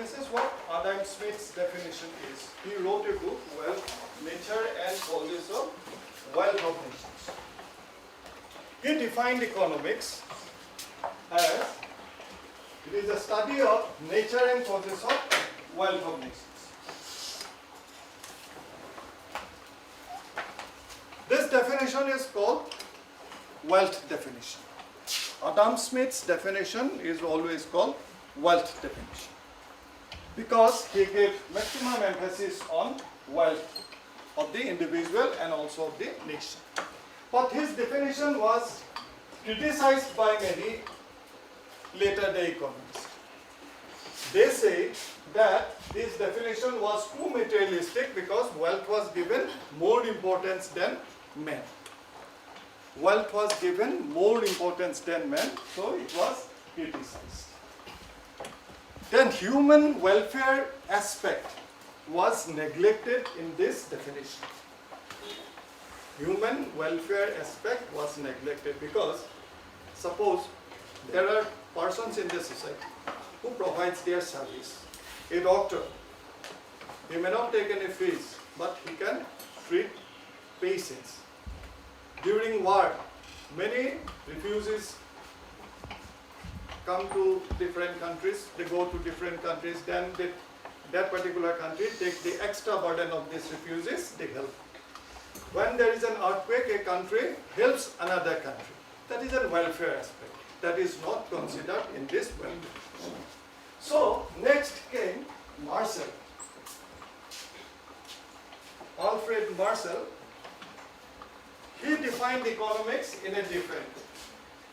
this is what Adam Smith's definition is. He wrote a book, Nature and Causes of Wealth of Nations. He defined economics as it is a study of nature and causes of wealth of nations. This definition is called wealth definition. Adam Smith's definition is always called wealth definition because he gave maximum emphasis on wealth of the individual and also of the nation. But his definition was criticized by many later day economists. They say that this definition was too materialistic because wealth was given more importance than men. Wealth was given more importance than men, so it was criticized. Then human welfare aspect was neglected in this definition. Human welfare aspect was neglected because suppose there are persons in the society who provides their service. A doctor, he may not take any fees, but he can treat patients. During war, many refugees come to different countries, they go to different countries, then that particular country takes the extra burden of these refugees, they help. When there is an earthquake, a country helps another country. That is a welfare aspect. That is not considered in this welfare. So, next came Marcel. Alfred Marcel. He defined economics in a different way.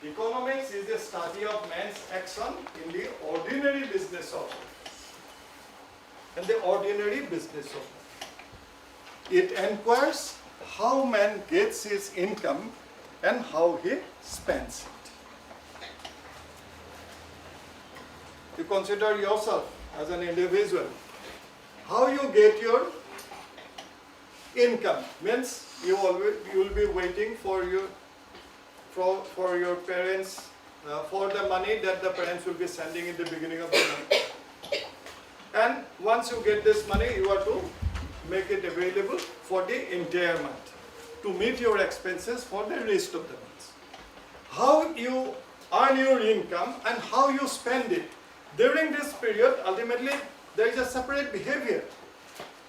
Economics is a study of man's action in the ordinary business of life. In the ordinary business of life. It inquires how man gets his income and how he spends it. You consider yourself as an individual. How you get your income means you will be waiting for your parents for the money that the parents will be sending in the beginning of the month. And once you get this money, you are to make it available for the entire month to meet your expenses for the rest of the month. How you earn your income and how you spend it. During this period, ultimately, there is a separate behavior.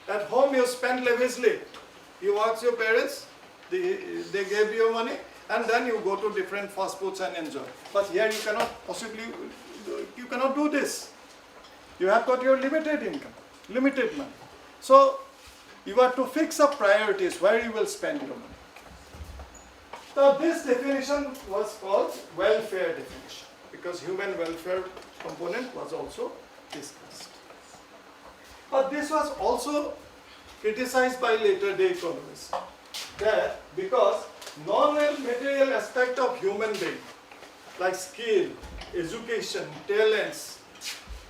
At home, you spend lavishly. You ask your parents, they gave you money, and then you go to different fast foods and enjoy. But here you cannot do this. You have got your limited income, limited money. So, you have to fix up priorities where you will spend your money. So, this definition was called welfare definition because human welfare component was also discussed. But this was also criticized by later day economists that because non-material aspect of human being like skill, education, talents,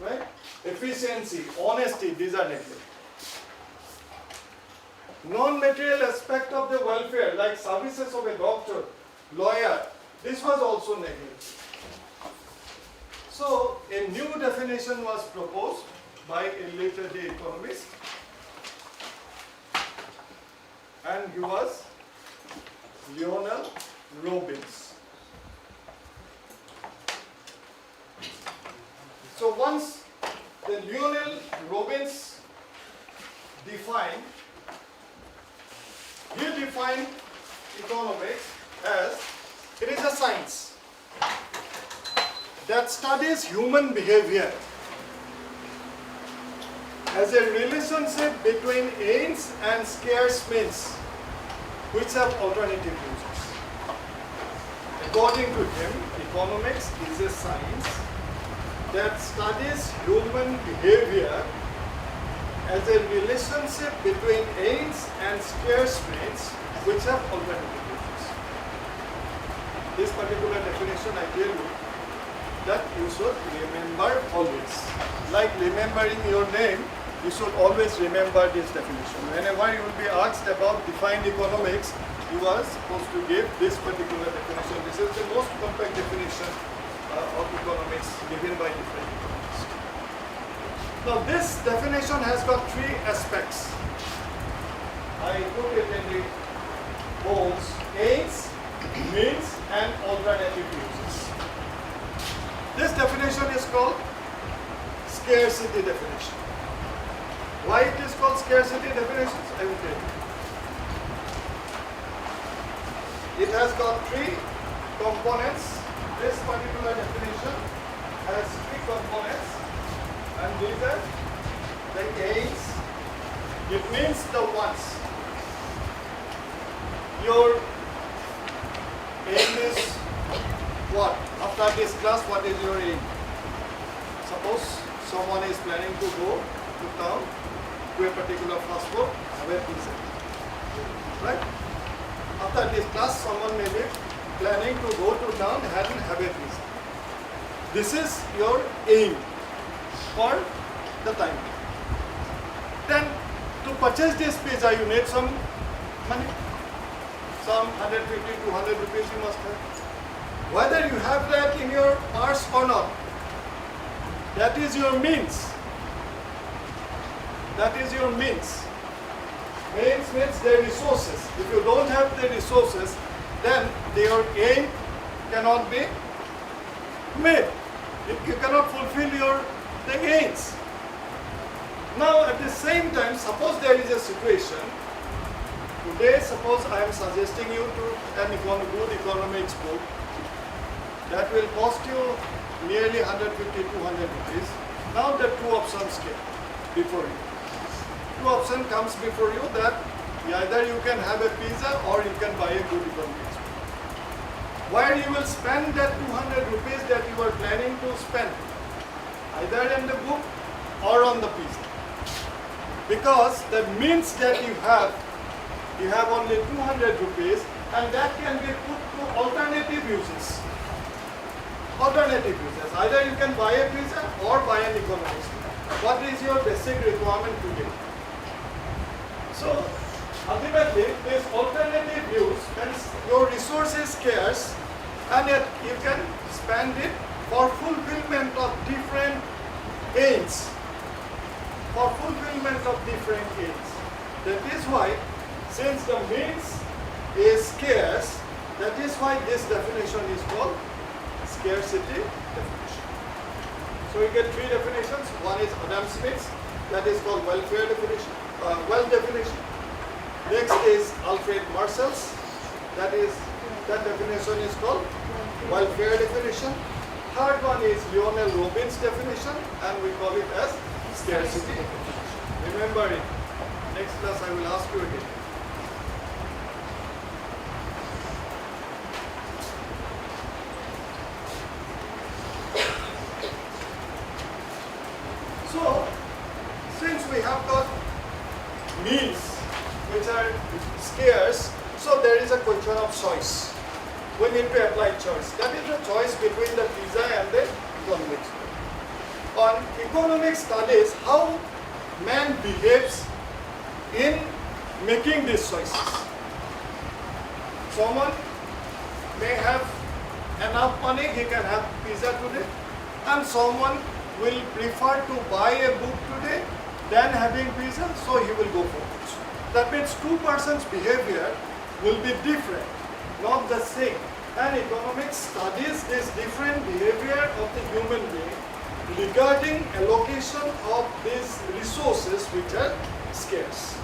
right, efficiency, honesty, these are neglected. Non-material aspect of the welfare like services of a doctor, lawyer, this was also neglected. So a new definition was proposed by a later day economist, and he was Lionel Robbins. So once the Lionel Robbins defined economics as it is a science that studies human behavior as a relationship between aims and scarce means which have alternative uses. According to him, economics is a science that studies human behavior as a relationship between aims and scarce means which have alternative uses. This particular definition I tell you that you should remember always. Like remembering your name, you should always remember this definition. Whenever you will be asked about defined economics, you are supposed to give this particular definition. This is the most compact definition of economics given by different economists. Now this definition has got three aspects. I put it in the bones: aims, means, and alternative uses. This definition is called scarcity definition. Why it is called scarcity definitions? I will tell you. It has got three components. This particular definition has three components, and these are the aims. It means the wants. Your aim is what? After this class, what is your aim? Suppose someone is planning to go to town to a particular fast food, have a pizza. Right? After this class, someone may be planning to go to town and have a pizza. This is your aim for the time. Then to purchase this pizza, you need some money. Some 150, 200 rupees you must have. Whether you have that in your purse or not, that is your means. That is your means. Means means the resources. If you don't have the resources, then your aim cannot be made. You cannot fulfill the aims. Now at the same time, suppose there is a situation. Today, suppose I am suggesting you to an good economics book that will cost you nearly 150, 200 rupees. Now the two options came before you. Two options comes before you that either you can have a pizza or you can buy a good economics book. Where you will spend that 200 rupees that you are planning to spend, either in the book or on the pizza. Because the means that you have only 200 rupees, and that can be put to alternative uses. Alternative uses. Either you can buy a pizza or buy an economics book. What is your basic requirement today? So ultimately, this alternative use, when your resource is scarce, and yet you can spend it for fulfillment of different aims. For fulfillment of different aims. That is why, since the means is scarce, that is why this definition is called scarcity definition. So we get three definitions. One is Adam Smith's, that is called welfare definition, wealth definition. Next is Alfred Marshall's, that definition is called welfare definition. Third one is Lionel Robbins' definition, and we call it as scarcity definition. Remember it. Next class I will ask you again. So, since we have got means which are scarce, so there is a question of choice. We need to apply choice. That is the choice between the pizza and the economics. On economic studies, how man behaves in making these choices. Someone may have enough money, he can have pizza today, and someone will prefer to buy a book today than having pizza, so he will go for it. That means two persons' behavior will be different, not the same. And economics studies this different behavior of the human being regarding allocation of these resources which are scarce.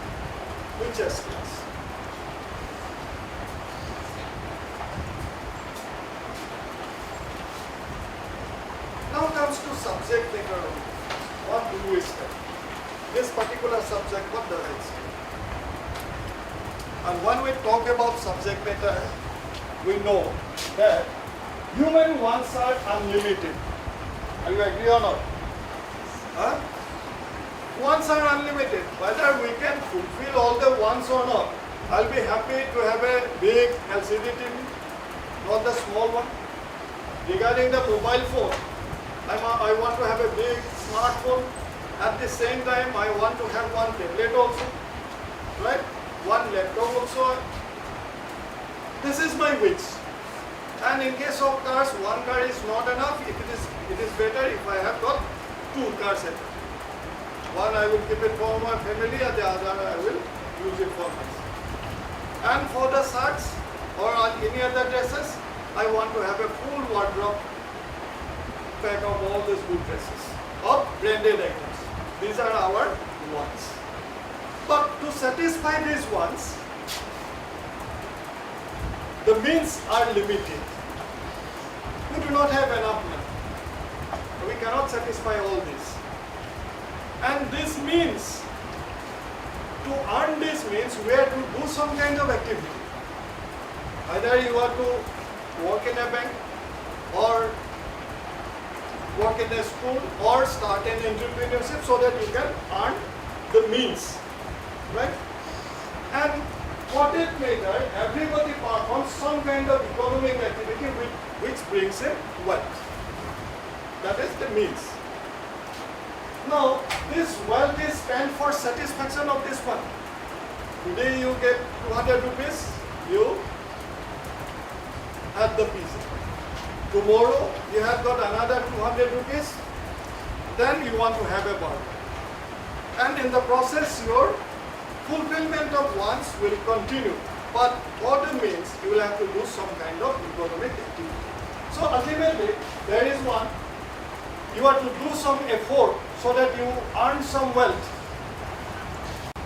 Now comes to subject matter. What do we study? This particular subject, what does it study? And when we talk about subject matter, we know that human wants are unlimited. Are you agree or not? Huh? Wants are unlimited. Whether we can fulfill all the wants or not, I'll be happy to have a big LCD TV, not the small one. Regarding the mobile phone, I want to have a big smartphone. At the same time, I want to have one tablet also, right? One laptop also. This is my wish. And in case of cars, one car is not enough. It is better if I have got two cars at home. One I will keep it for my family and the other I will use it for myself. And for the shirts or any other dresses, I want to have a full wardrobe pack of all these good dresses of branded items. These are our wants. But to satisfy these wants, the means are limited. We do not have enough money. We cannot satisfy all this. And this means, to earn this means, we have to do some kind of activity. Either you have to work in a bank, or work in a school, or start an entrepreneurship so that you can earn the means, right? And for that matter, everybody performs some kind of economic activity which brings in wealth. That is the means. Now, this wealth is spent for satisfaction of this one. Today you get 200 rupees, you have the pizza. Tomorrow you have got another 200 rupees, then you want to have a burger. And in the process your fulfillment of wants will continue. But for the means, you will have to do some kind of economic activity. So ultimately, there is one, you have to do some effort so that you earn some wealth.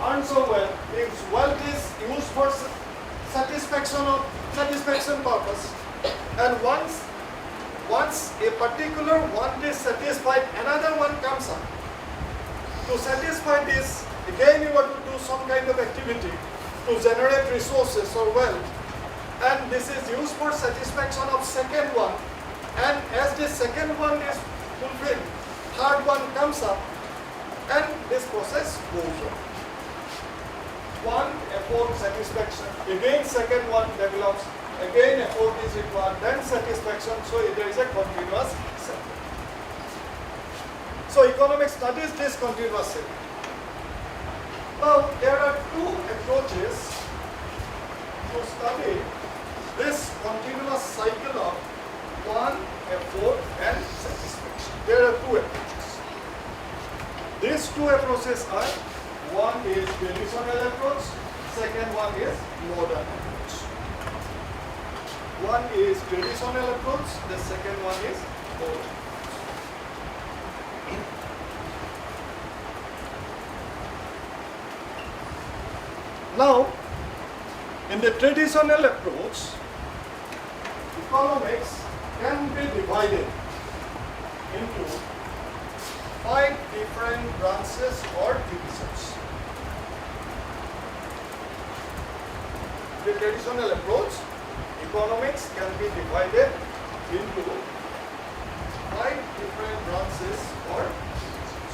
Earn some wealth means wealth is used for satisfaction purpose. And once a particular want is satisfied, another one comes up. To satisfy this, again you have to do some kind of activity to generate resources or wealth. And this is used for satisfaction of second one. And as the second one is fulfilled, third one comes up, and this process goes on. One, effort, satisfaction. Again second one develops. Again effort is required, then satisfaction. So there is a continuous cycle. So economic studies this continuous cycle. Now there are two approaches to study this continuous cycle of one, effort and satisfaction. There are two approaches. These two approaches are, one is traditional approach, second one is modern approach. One is traditional approach, the second one is modern. Now, in the traditional approach, economics can be divided into 5 different branches or divisions. The traditional approach, economics can be divided into 5 different branches or divisions.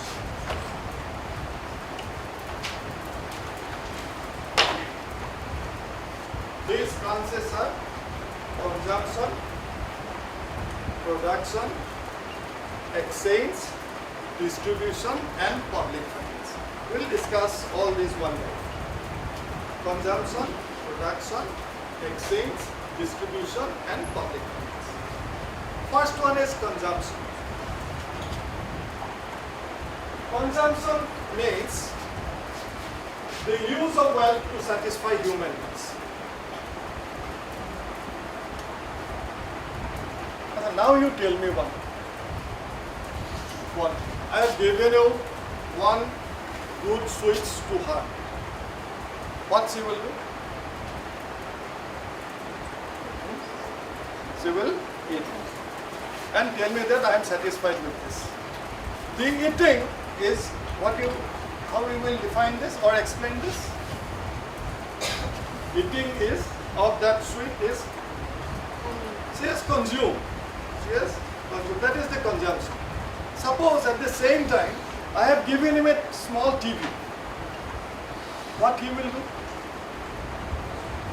These branches are consumption, production, exchange, distribution and public finance. We will discuss all these one by one. Consumption, production, exchange, distribution and public finance. First one is consumption. Consumption means the use of wealth to satisfy human needs. Now you tell me one. I have given you one good sweets to her. What she will do? She will eat it. And tell me that I am satisfied with this. The eating is what you, how you will define this or explain this? Eating is, of that sweet is, she has consumed. Yes, that is the consumption. Suppose at the same time, I have given him a small TV. What he will do?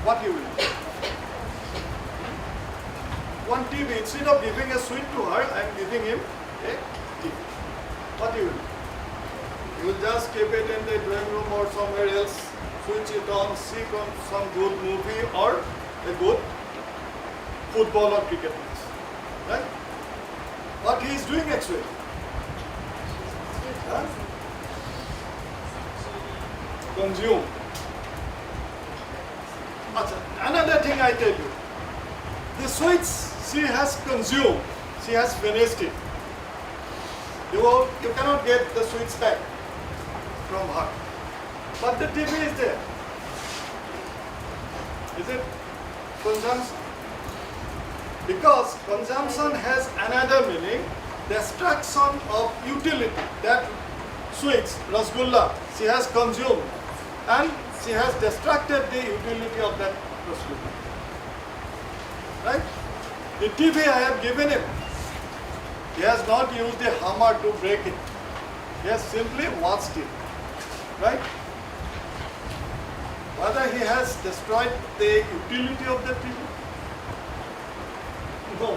What he will do? One TV, instead of giving a sweet to her, I am giving him a TV. What he will do? He will just keep it in the drawing room or somewhere else, switch it on, see some good movie or a good football or cricket match. Right? What he is doing actually? Huh? consume. Another thing I tell you, the sweets she has consumed, she has finished it. You cannot get the sweets back from her. But the TV is there. Is it consumption? Because consumption has another meaning, destruction of utility. That sweets, rasgulla, she has consumed and she has destructed the utility of that rasgulla. Right? The TV I have given him. He has not used a hammer to break it. He has simply watched it. Right? Whether he has destroyed the utility of the TV? No.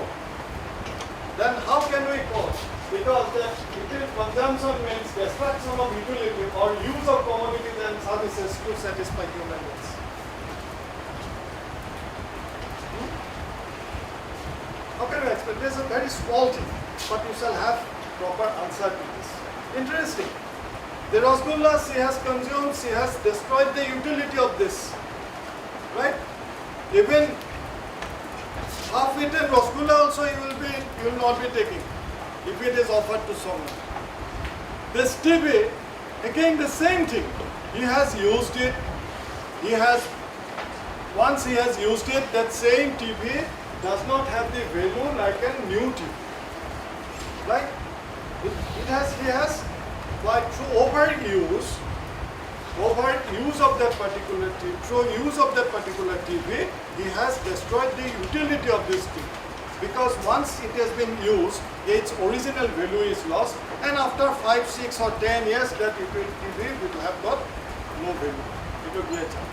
Then how can we call? Because the consumption means destruction of utility or use of commodities and services to satisfy human needs. How can we explain? This is a very small thing, but you shall have proper answer to this. Interesting. The rasgulla she has consumed, she has destroyed the utility of this. Right? Even half-eaten rasgulla also you will not be taking if it is offered to someone. This TV, again the same thing. He has used it. Once he has used it, that same TV does not have the value like a new TV. Right? He has, but through overuse of that particular TV, he has destroyed the utility of this TV. Because once it has been used, its original value is lost, and after 5, 6 or 10 years, that TV will have got no value. It will be a junk.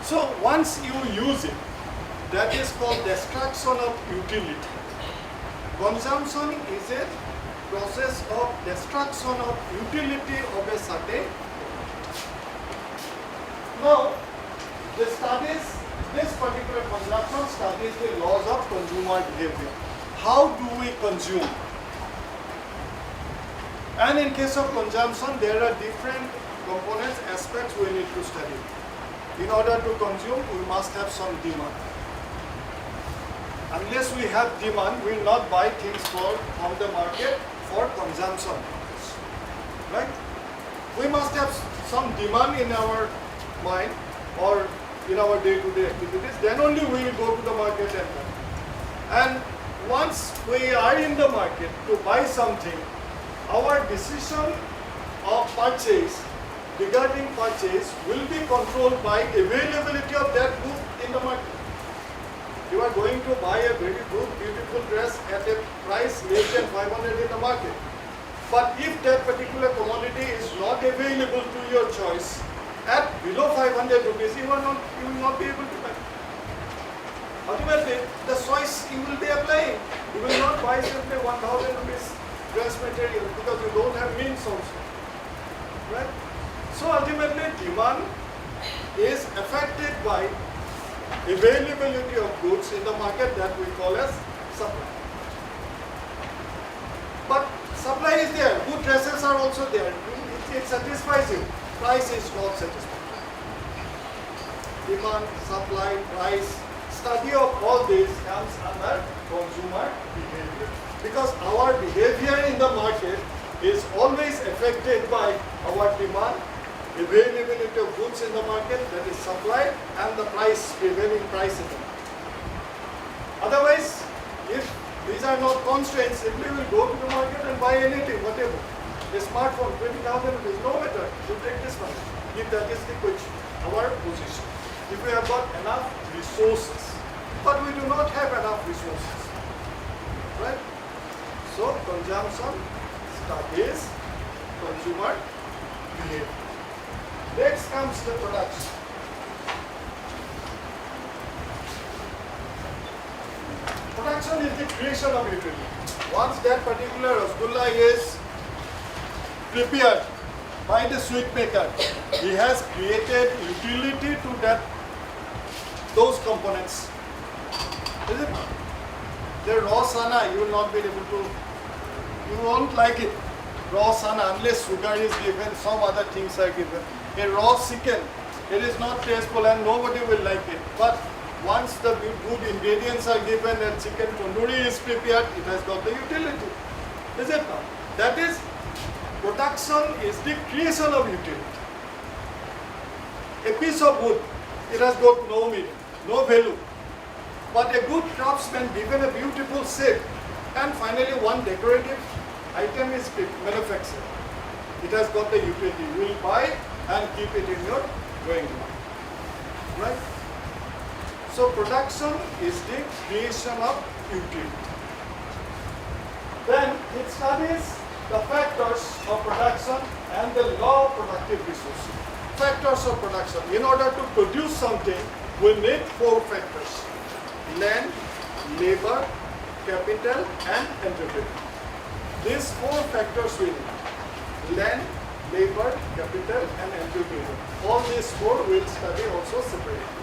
So once you use it, that is called destruction of utility. Consumption is a process of destruction of utility of a certain. Now, this particular consumption studies the laws of consumer behavior. How do we consume? And in case of consumption, there are different components, aspects we need to study. In order to consume, we must have some demand. Unless we have demand, we will not buy things from the market for consumption. Right? We must have some demand in our mind or in our day-to-day activities, then only we will go to the market and buy. And once we are in the market to buy something, our decision of purchase, regarding purchase, will be controlled by availability of that good in the market. You are going to buy a very good, beautiful dress at a price less than 500 in the market. But if that particular commodity is not available to your choice, at below 500 rupees, you will not be able to buy. Ultimately, the choice you will be applying. You will not buy simply 1000 rupees dress material because you don't have means also. Right? So ultimately, demand is affected by availability of goods in the market that we call as supply. But supply is there, good dresses are also there, it satisfies you, price is not satisfied. Demand, supply, price, study of all this comes under consumer behavior. Because our behavior in the market is always affected by our demand, availability of goods in the market, that is supply, and the price, prevailing price in the market. Otherwise, if these are not constraints, simply we will go to the market and buy anything, whatever. A smartphone, 20,000 rupees, no matter, you take this one. If that is the question, our position. If we have got enough resources, but we do not have enough resources, right? So, consumption studies consumer behavior. Next comes the production. Production is the creation of utility. Once that particular rasgulla is prepared by the sweet maker, he has created utility to those components. Is it? The raw sana, you will not be able to, you won't like it. raw chana, unless sugar is given, some other things are given. A raw chicken, it is not tasteful and nobody will like it. But once the good ingredients are given and chicken tandoori is prepared, it has got the utility. Is it not? That is, production is the creation of utility. A piece of wood, it has got no meaning, no value. But a good craftsman given a beautiful shape, and finally one decorative item is manufactured. It has got the utility. You will buy and keep it in your drawing room. Right? So production is the creation of utility. Then it studies the factors of production and the law of productive resources. Factors of production. In order to produce something, we need 4 factors: land, labor, capital, and entrepreneur. These 4 factors we need: land, labor, capital, and entrepreneur. All these 4 we will study also separately.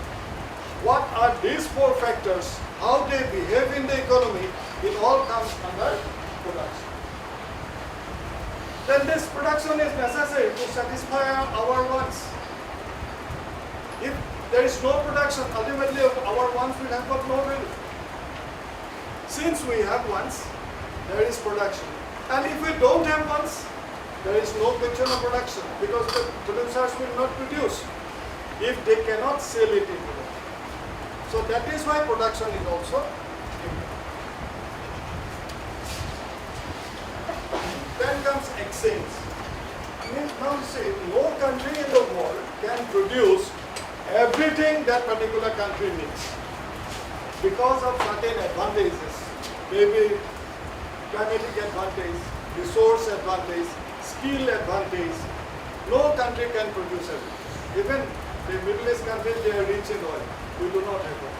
What are these 4 factors? How they behave in the economy? It all comes under production. Then this production is necessary to satisfy our wants. If there is no production, ultimately our wants will have got no value. Since we have wants, there is production. And if we don't have wants, there is no question of production, because the producers will not produce if they cannot sell it in the market. So that is why production is also important. Then comes exchange. Now see, no country in the world can produce everything that particular country needs because of certain advantages. Maybe climatic advantage, resource advantage, skill advantage. No country can produce everything. Even the Middle East countries, they are rich in oil. We do not have oil.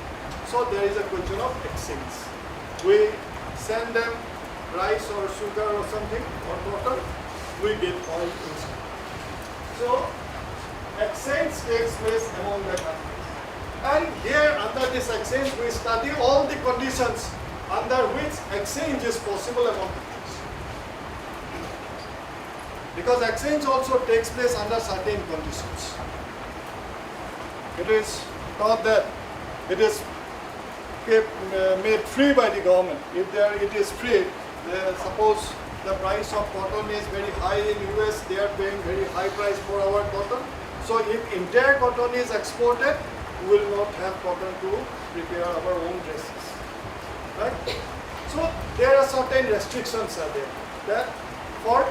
So there is a question of exchange. We send them rice or sugar or something or water, we get oil inside. So exchange takes place among the countries. And here under this exchange we study all the conditions under which exchange is possible among countries. Because exchange also takes place under certain conditions. It is not that it is made free by the government. If it is free, suppose the price of cotton is very high in US, they are paying very high price for our cotton. So if entire cotton is exported, we will not have cotton to prepare our own dresses. Right? So there are certain restrictions are there that for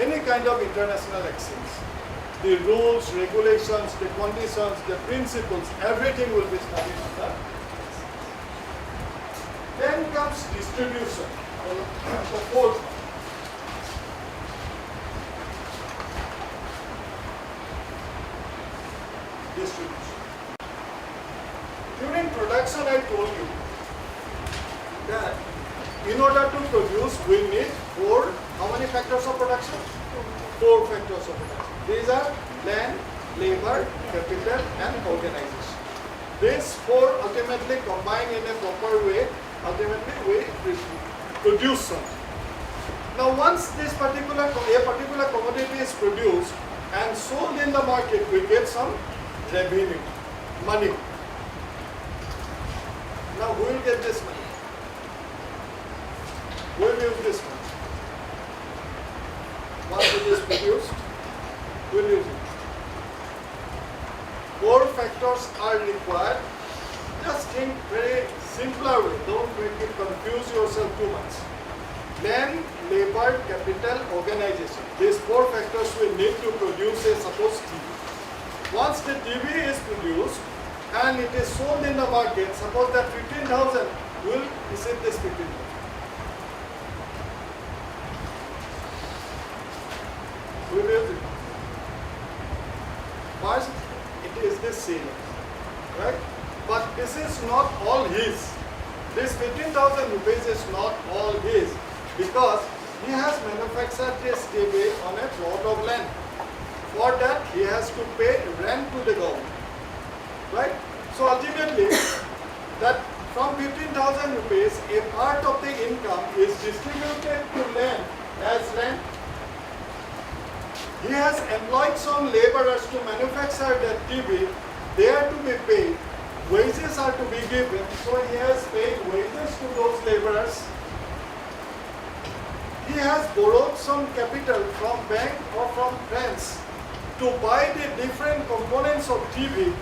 any kind of international exchange. The rules, regulations, the conditions, the principles, everything will be studied under. Then comes distribution. The fourth one. Distribution. During production, I told you that in order to produce, we need 4, how many factors of production? 4 factors of production. These are land, labor, capital, and organization. These 4 ultimately combine in a proper way, ultimately we produce something. Now once a particular commodity is produced and sold in the market, we get some revenue, money. Now who will get this money? Who will use this money? Once it is produced, who will use it? 4 factors are required. Just think very simpler way. Don't make it confuse yourself too much. Land, labor, capital, organization. These 4 factors we need to produce a suppose TV. Once the TV is produced and it is sold in the market, suppose that 15,000 will receive this 15,000. We will use it. First, it is the seller, right? But this is not all his. This 15,000 rupees is not all his because he has manufactured this TV on a plot of land. For that, he has to pay rent to the government, right? So ultimately, that from 15,000 rupees, a part of the income is distributed to land as rent, He has employed some laborers to manufacture that TV. They are to be paid. Wages are to be given. So he has paid wages to those laborers. He has borrowed some capital from bank or from friends to buy the different components of TV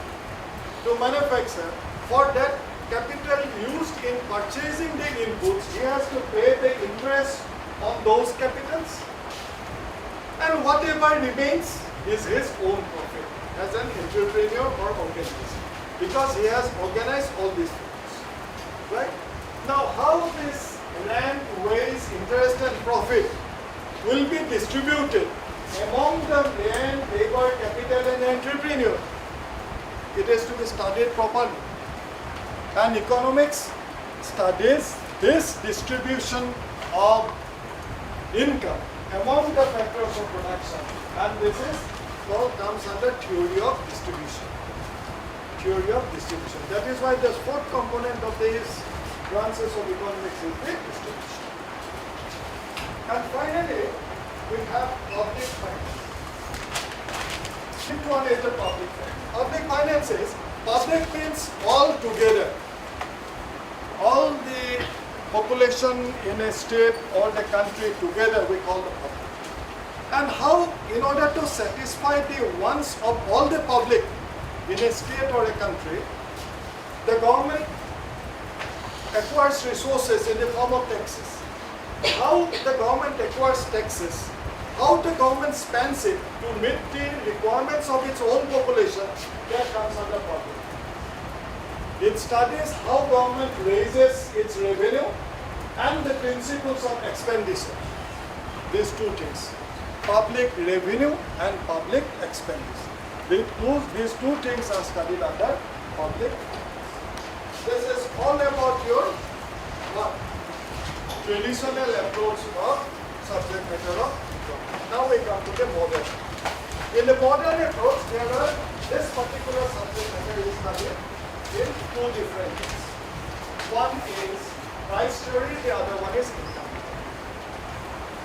to manufacture. For that capital used in purchasing the inputs, he has to pay the interest on those capitals. And whatever remains is his own profit as an entrepreneur or organization, because he has organized all these things. Right? Now, how this rent, wage, interest and profit will be distributed among the land, labor, capital and entrepreneur, it is to be studied properly. And economics studies this distribution of income among the factors of production, and this is all comes under theory of distribution. Theory of distribution. That is why the fourth component of these branches of economics is the distribution. And finally, we have public finance. Fifth one is the public finance. Public finance is, public means all together. All the population in a state or the country together we call the public. And how, in order to satisfy the wants of all the public in a state or a country, the government acquires resources in the form of taxes. How the government acquires taxes, how the government spends it to meet the requirements of its own population, that comes under public. It studies how government raises its revenue and the principles of expenditure. These two things, public revenue and public expenditure. These two things are studied under public. This is all about your what? Traditional approach of subject matter of economics. Now we come to the modern. In the modern approach, this particular subject matter is studied in two different ways. One is price theory, the other one is income.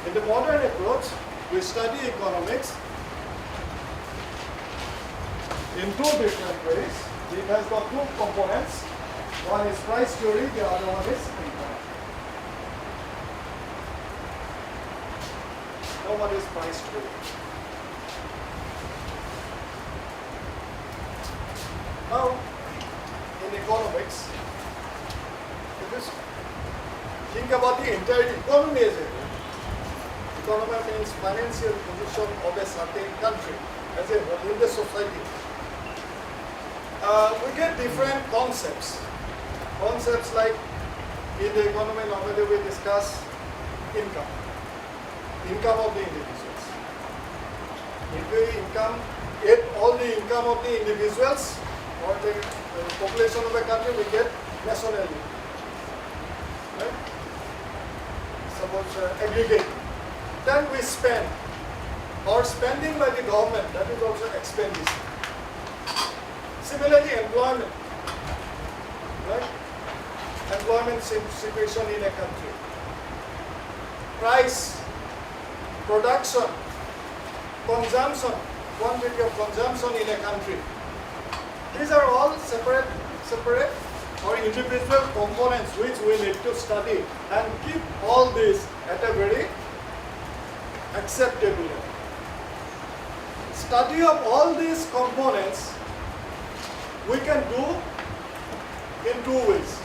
In the modern approach, we study economics in two different ways. It has got two components. One is price theory, the other one is income. Now what is price theory? Now, in economics, think about the entire economy as a whole. Economy means financial position of a certain country as a whole in the society. We get different concepts. Concepts like in the economy normally we discuss income. Income of the individuals. If we get all the income of the individuals or the population of a country, we get nationality. Right? Suppose aggregate. Then we spend, or spending by the government, that is also expenditure. Similarly, employment. Right? Employment situation in a country. Price, production, consumption, quantity of consumption in a country. These are all separate or individual components which we need to study and keep all this at a very acceptable level. Study of all these components we can do in two ways.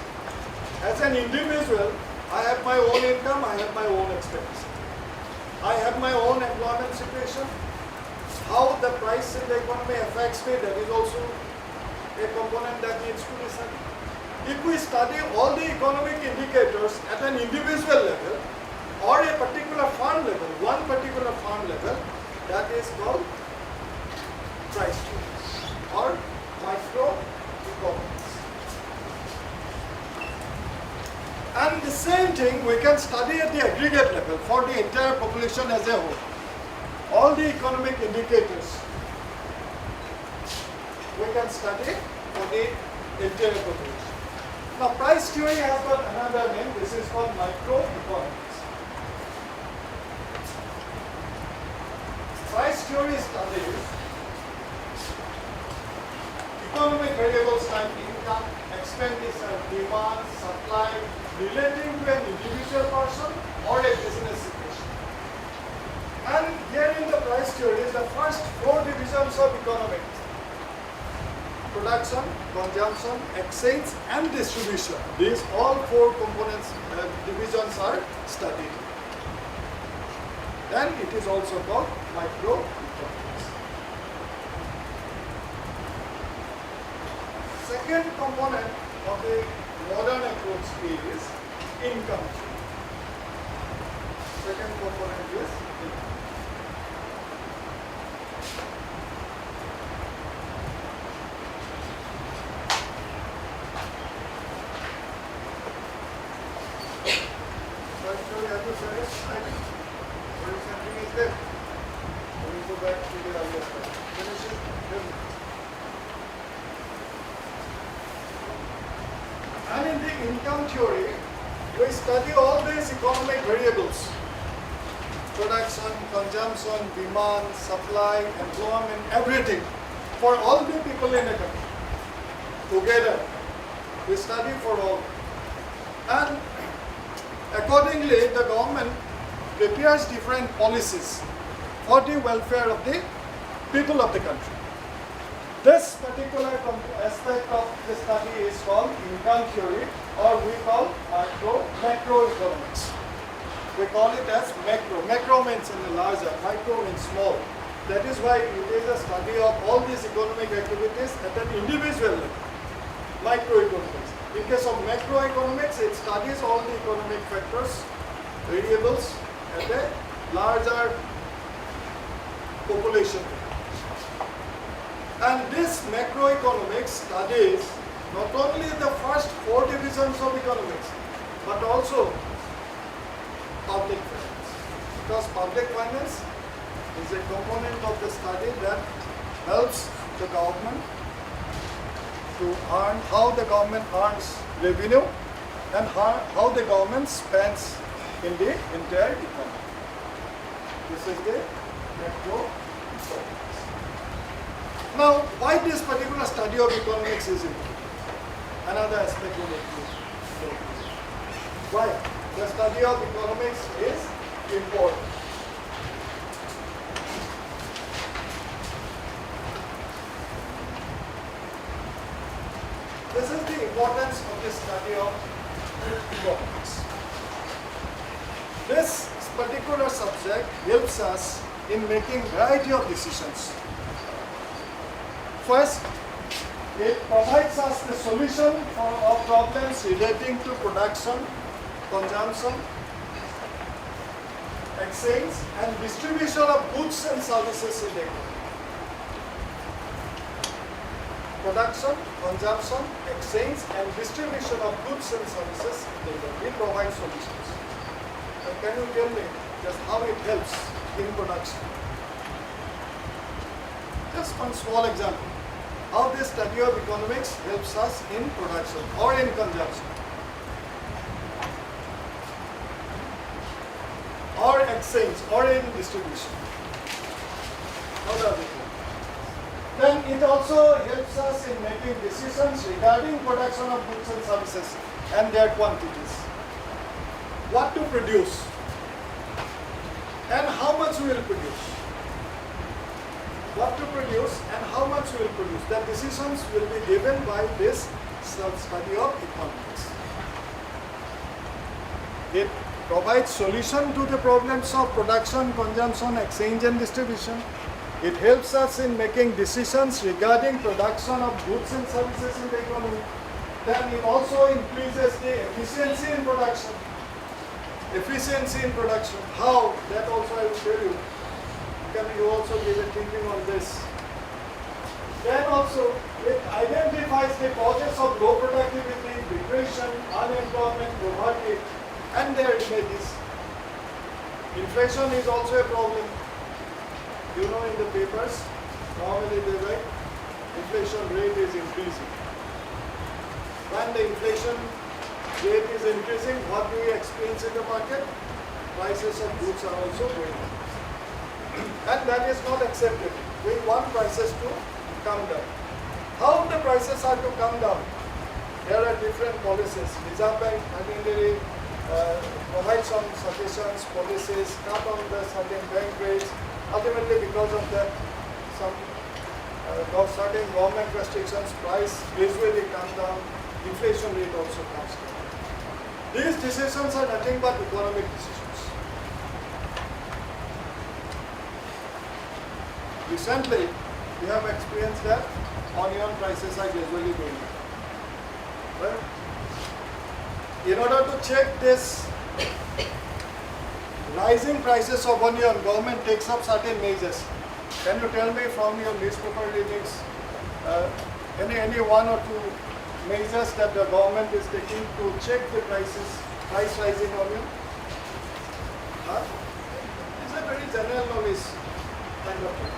As an individual, I have my own income, I have my own expense. I have my own employment situation. How the price in the economy affects me, that is also a component that needs to be studied. If we study all the economic indicators at an individual level or a particular farm level, one particular farm level, that is called price theory or microeconomics. And the same thing we can study at the aggregate level for the entire population as a whole. All the economic indicators we can study for the entire population. Now, price theory has got another name. This is called microeconomics. Price theory studies economic variables like income, expenditure, demand, supply relating to an individual person or a business situation. And here in the price theory is the first four divisions of economics: production, consumption, exchange and distribution. These all four components, divisions are studied. Then it is also called microeconomics. Second component of the modern approach is income. Second component is income. So actually, have you said it? What is something is there? We will go back to the earlier slide. Finish it. And in the income theory, we study all these economic variables: production, consumption, demand, supply, employment, everything for all the people in a country. Together, we study for all. And accordingly, the government prepares different policies for the welfare of the people of the country. This particular aspect of the study is called income theory, or we call macroeconomics. We call it as macro. Macro means in the larger, micro means small. That is why it is a study of all these economic activities at an individual level. Microeconomics. In case of macroeconomics, it studies all the economic factors, variables at a larger population. And this macroeconomics studies not only the first four divisions of economics, but also public finance. Because public finance is a component of the study that helps the government to earn, how the government earns revenue and how the government spends in the entire economy. This is the macroeconomics. Now, why this particular study of economics is important? Another aspect we need to know. Why the study of economics is important? This is the importance of the study of economics. This particular subject helps us in making variety of decisions. First, it provides us the solution of problems relating to production, consumption, exchange and distribution of goods and services in the economy. Production, consumption, exchange and distribution of goods and services in the economy. We provide solutions. So can you tell me just how it helps in production? Just one small example. How this study of economics helps us in production or in consumption or exchange or in distribution. How does it work? Then it also helps us in making decisions regarding production of goods and services and their quantities. What to produce and how much we will produce. What to produce and how much we will produce. The decisions will be given by this study of economics. It provides solution to the problems of production, consumption, exchange and distribution. It helps us in making decisions regarding production of goods and services in the economy. Then it also increases the efficiency in production. Efficiency in production. How? That also I will tell you. Can you also give a thinking on this? Then also it identifies the causes of low productivity, depression, unemployment, poverty and their remedies. Inflation is also a problem. You know in the papers, normally they write inflation rate is increasing. When the inflation rate is increasing, what do we experience in the market? Prices of goods are also going up. and that is not acceptable. We want prices to come down. How the prices are to come down? There are different policies. Reserve Bank certainly provide some suggestions, policies, cut on the certain bank rates. Ultimately, because of that, some certain government restrictions, price usually come down, inflation rate also comes down. These decisions are nothing but economic decisions. Recently, we have experienced that onion prices are gradually going up. Right? In order to check this rising prices of onion, government takes up certain measures. Can you tell me from your newspaper readings any one or two measures that the government is taking to check the price rising onion? It's a very general knowledge kind of thing.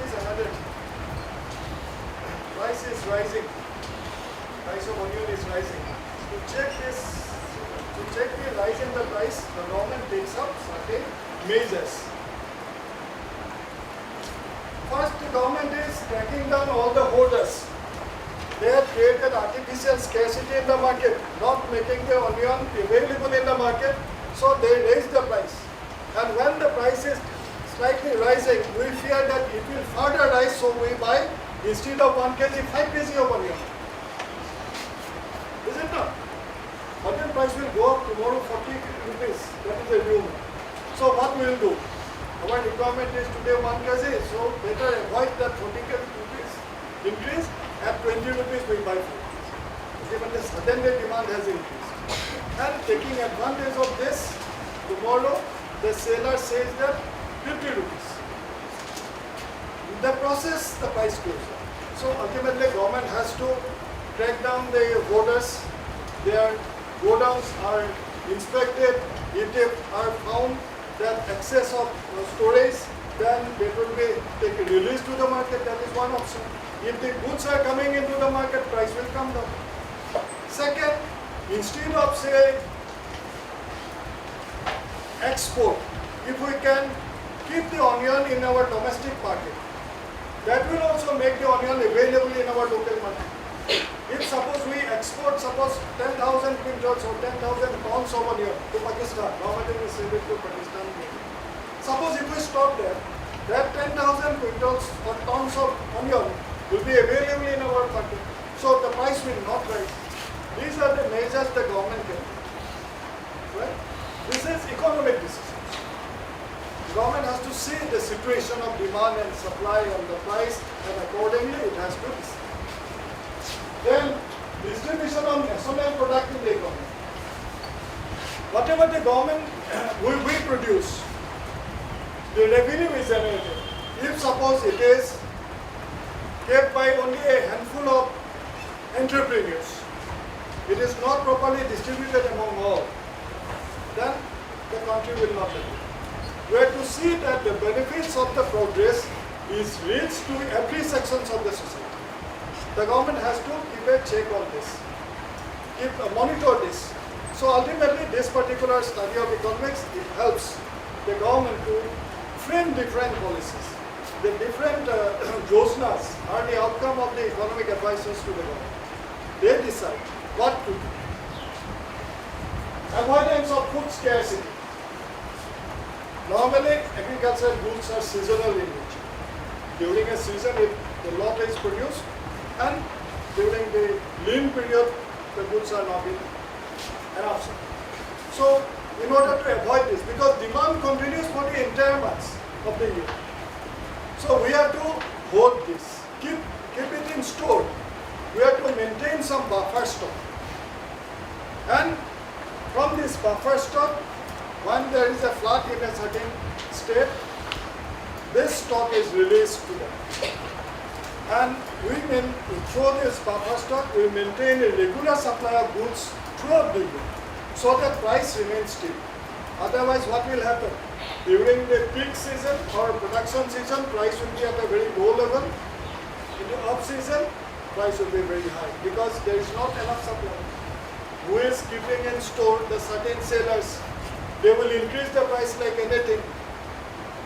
Is another thing. Price is rising. Price of onion is rising. To check the rise in the price, the government takes up certain measures. First, the government is tracking down all the hoarders. They have created artificial scarcity in the market, not making the onion available in the market, so they raise the price. And when the price is slightly rising, we fear that it will further rise, so we buy, instead of 1 kg, 5 kg of onion. Is it not? Onion price will go up tomorrow 40 rupees. That is the rumor. So what we will do? Our requirement is today 1 kg, so better avoid that 40 rupees increase. At 20 rupees we buy 4 kg. But suddenly demand has increased. And taking advantage of this, tomorrow the seller says that 50 rupees. In the process, the price goes up. So ultimately, government has to track down the hoarders. Their godowns are inspected. If they are found that excess of storage, then they will be released to the market. That is one option. If the goods are coming into the market, price will come down. Second, instead of say export, if we can keep the onion in our domestic market, that will also make the onion available in our local market. If suppose we export 10,000 quintals or 10,000 tons of onion to Pakistan, normally we send it to Pakistan. Suppose if we stop there, that 10,000 quintals or tons of onion will be available in our market. So the price will not rise. These are the measures the government can take. Right? This is economic decisions. The government has to see the situation of demand and supply and the price, and accordingly it has to decide. Then distribution of national product in the economy. Whatever the government we produce, the revenue is generated. If suppose it is kept by only a handful of entrepreneurs, it is not properly distributed among all, then the country will not develop. We have to see that the benefits of the progress is reached to every sections of the society. The government has to keep a check on this, monitor this. So ultimately this particular study of economics, it helps the government to frame different policies. The different yojnas are the outcome of the economic advisors to the government. They decide what to do. Avoidance of food scarcity. Normally, agricultural goods are seasonal in nature. During a season, the lot is produced, and during the lean period, the goods are not in enough supply. So, in order to avoid this, because demand continues for the entire months of the year, so we have to hold this, keep it in store. We have to maintain some buffer stock. And from this buffer stock, when there is a flood in a certain state, this stock is released to them. And through this buffer stock, we maintain a regular supply of goods throughout the year, so that price remains stable. Otherwise, what will happen? During the peak season or production season, price will be at a very low level. In the off season, price will be very high because there is not enough supply. who is keeping in store the certain sellers, they will increase the price like anything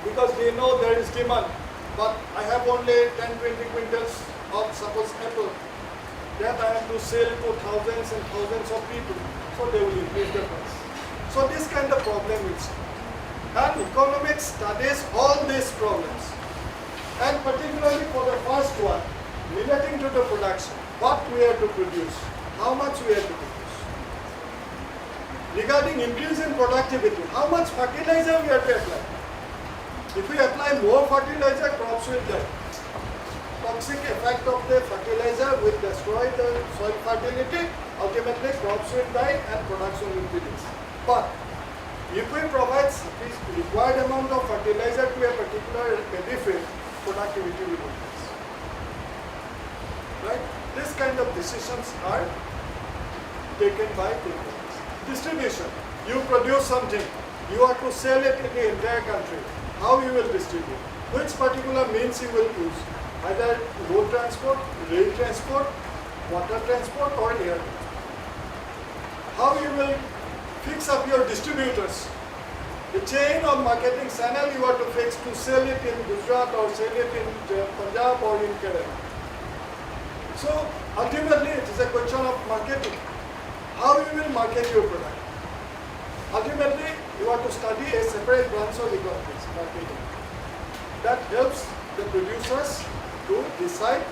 because they know there is demand. But I have only 10-20 quintals of suppose apple that I have to sell to thousands and thousands of people. So they will increase the price. So this kind of problem is. And economics studies all these problems. And particularly for the first one, relating to the production, what we have to produce, how much we have to produce. Regarding increase in productivity, how much fertilizer we have to apply. If we apply more fertilizer, crops will die. Toxic effect of the fertilizer will destroy the soil fertility, ultimately crops will die and production will be less. But if we provide required amount of fertilizer to a particular paddy field, productivity will increase. Right? This kind of decisions are taken by people. Distribution. You produce something, you have to sell it in the entire country. How you will distribute? Which particular means you will use? Either road transport, rail transport, water transport or air transport. How you will fix up your distributors? The chain of marketing channel you have to fix to sell it in Gujarat or sell it in Punjab or in Kerala. So ultimately it is a question of marketing. How you will market your product? Ultimately you have to study a separate branch of economics, marketing. That helps the producers to decide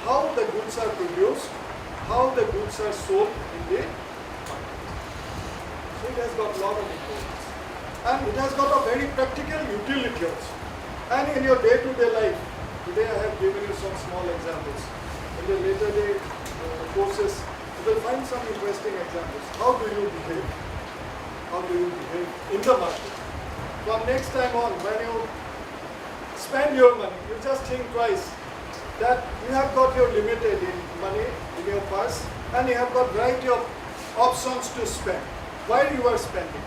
how the goods are produced, how the goods are sold in the market. So it has got a lot of importance. And it has got a very practical utility also. And in your day-to-day life, today I have given you some small examples. In the later day courses, you will find some interesting examples. How do you behave? How do you behave in the market? From next time on, when you spend your money, you just think twice that you have got your limited money in your purse and you have got variety of options to spend. While you are spending,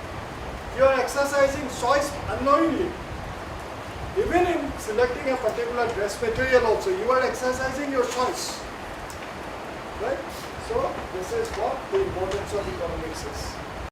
you are exercising choice unknowingly. Even in selecting a particular dress material also, you are exercising your choice. Right? So, this is what the importance of economics is.